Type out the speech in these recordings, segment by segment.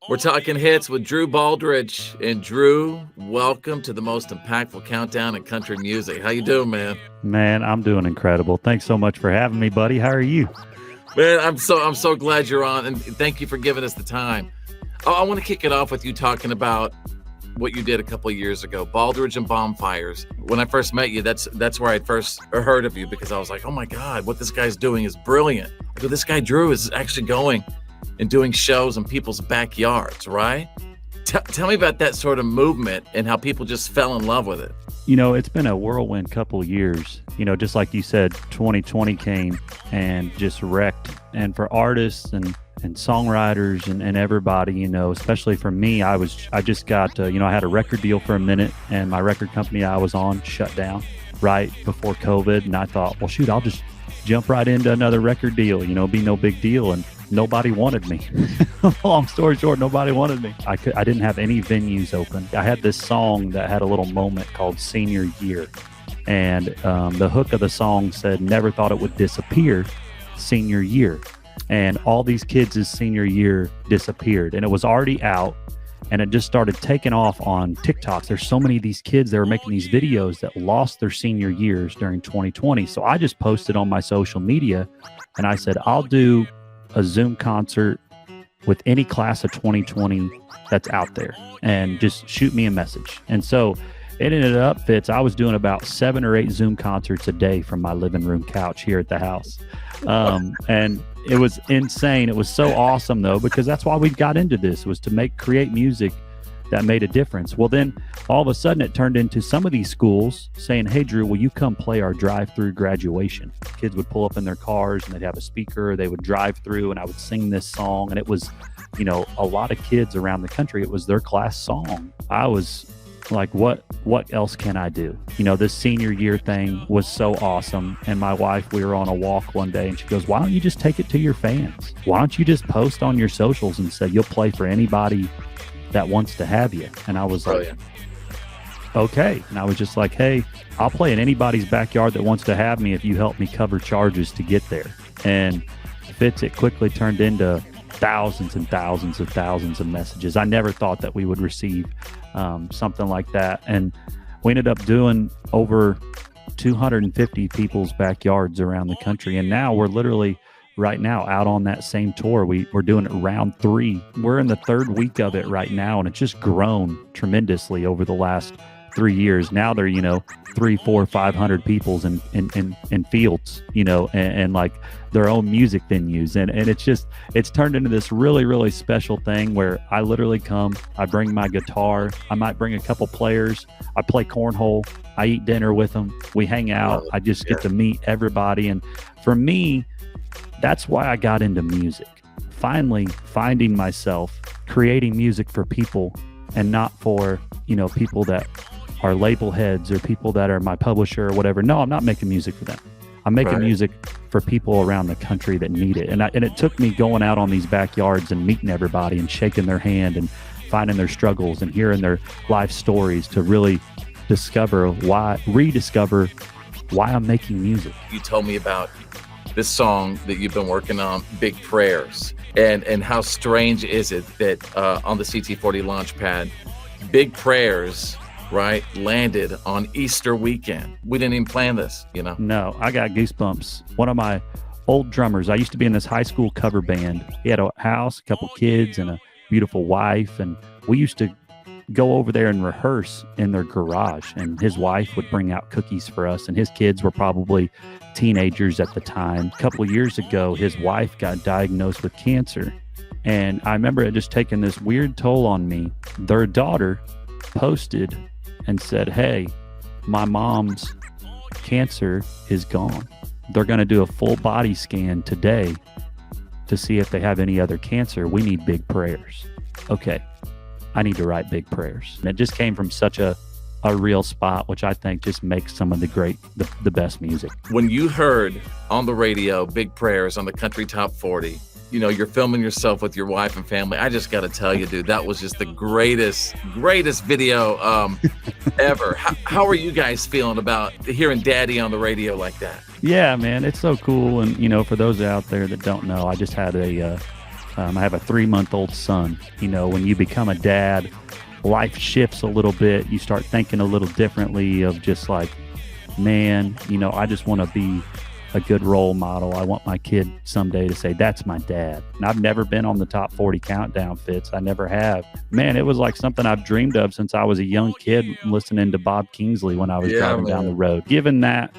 We're talking hits with Drew Baldridge. And Drew, welcome to the most impactful countdown in country music. How you doing, man? Man, I'm doing incredible. Thanks so much for having me, buddy. How are you? Man, I'm so glad you're on, and thank you for giving us the time. I want to kick it off with you talking about what you did a couple of years ago, Baldridge and Bonfires. When I first met you, that's where I first heard of you, because I was like, oh my God, what this guy's doing is brilliant. So this guy Drew is actually going and doing shows in people's backyards, right? Tell me about that sort of movement and how people just fell in love with it. You know, it's been a whirlwind couple of years. You know, just like you said, 2020 came and just wrecked. And for artists and songwriters and everybody, you know, especially for me, I just got, I had a record deal for a minute, and my record company I was on shut down right before COVID. And I thought, well, shoot, I'll just jump right into another record deal, be no big deal. And nobody wanted me. Long story short, nobody wanted me. I didn't have any venues open. I had this song that had a little moment called Senior Year. And the hook of the song said, never thought it would disappear, senior year. And all these kids' senior year disappeared. And it was already out, and it just started taking off on TikTok. There's so many of these kids that were making these videos that lost their senior years during 2020. So I just posted on my social media, and I said, I'll do a Zoom concert with any class of 2020 that's out there, and just shoot me a message. And so it ended up, Fitz, I was doing about 7 or 8 Zoom concerts a day from my living room couch here at the house. And it was insane. It was so awesome, though, because that's why we got into this, was to create music that made a difference. Well, then all of a sudden it turned into some of these schools saying, hey, Drew, will you come play our drive-through graduation? Kids would pull up in their cars, and they'd have a speaker. They would drive through, and I would sing this song. And it was, a lot of kids around the country, it was their class song. I was like, what else can I do? This senior year thing was so awesome. And my wife, we were on a walk one day, and she goes, why don't you just take it to your fans? Why don't you just post on your socials and say you'll play for anybody that wants to have you? And I was like, okay. And I was just like, hey, I'll play in anybody's backyard that wants to have me if you help me cover charges to get there. And Fitz, it quickly turned into thousands and thousands of messages. I never thought that we would receive something like that. And we ended up doing over 250 people's backyards around the country. And now we're literally right now out on that same tour. We're doing it round 3. We're in the 3rd week of it right now, and it's just grown tremendously over the last 3 years. Now they're 300, 400, 500 people's in fields, and like their own music venues, and it's turned into this really, really special thing where I literally come, I bring my guitar, I might bring a couple players, I play cornhole, I eat dinner with them, we hang out, I just get to meet everybody. And for me, that's why I got into music. Finally finding myself creating music for people, and not for, people that are label heads or people that are my publisher or whatever. No, I'm not making music for them. I'm making music for people around the country that need it. And it took me going out on these backyards and meeting everybody and shaking their hand and finding their struggles and hearing their life stories to really rediscover why I'm making music. You told me about this song that you've been working on, Big Prayers, and how strange is it that on the CT40 Launchpad, Big Prayers, right, landed on Easter weekend. We didn't even plan this, No, I got goosebumps. One of my old drummers, I used to be in this high school cover band. He had a house, a couple kids, and a beautiful wife, and we used to go over there and rehearse in their garage, and his wife would bring out cookies for us, and his kids were probably teenagers at the time. A couple of years ago, his wife got diagnosed with cancer, and I remember it just taking this weird toll on me. Their daughter posted and said, hey, my mom's cancer is gone. They're going to do a full body scan today to see if they have any other cancer. We need big prayers. Okay, I need to write big prayers. And it just came from such a real spot, which I think just makes some of the best music. When you heard on the radio Big Prayers on the Country Top 40, you're filming yourself with your wife and family. I just got to tell you, dude, that was just the greatest video ever. How are you guys feeling about hearing Daddy on the radio like that? Yeah, man, it's so cool. And, for those out there that don't know, I just had a I have a 3-month-old son. You know, when you become a dad, life shifts a little bit. You start thinking a little differently of just like, man, you know, I just want to be a good role model. I want my kid someday to say, that's my dad. And I've never been on the top 40 countdown, Fitz. I never have. Man, it was like something I've dreamed of since I was a young kid listening to Bob Kingsley when I was driving down the road. Given that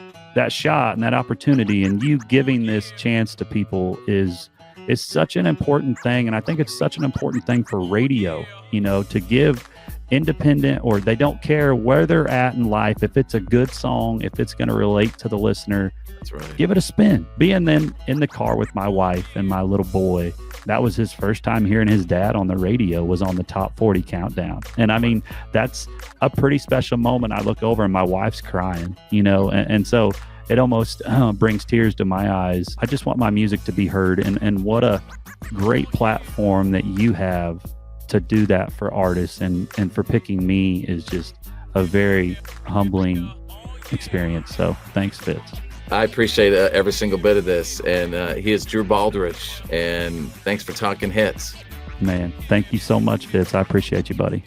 shot and that opportunity, and you giving this chance to people is such an important thing. And I think it's such an important thing for radio, you know, to give independent, or they don't care where they're at in life. If it's a good song, if it's going to relate to the listener, that's right, give it a spin. Being then in the car with my wife and my little boy, that was his first time hearing his dad on the radio, was on the top 40 countdown. And I mean, that's a pretty special moment. I look over and my wife's crying, you know, and so it almost brings tears to my eyes. I just want my music to be heard. And what a great platform that you have to do that for artists, and for picking me is just a very humbling experience. So thanks, Fitz. I appreciate every single bit of this. And he is Drew Baldridge. And thanks for talking hits. Man, thank you so much, Fitz. I appreciate you, buddy.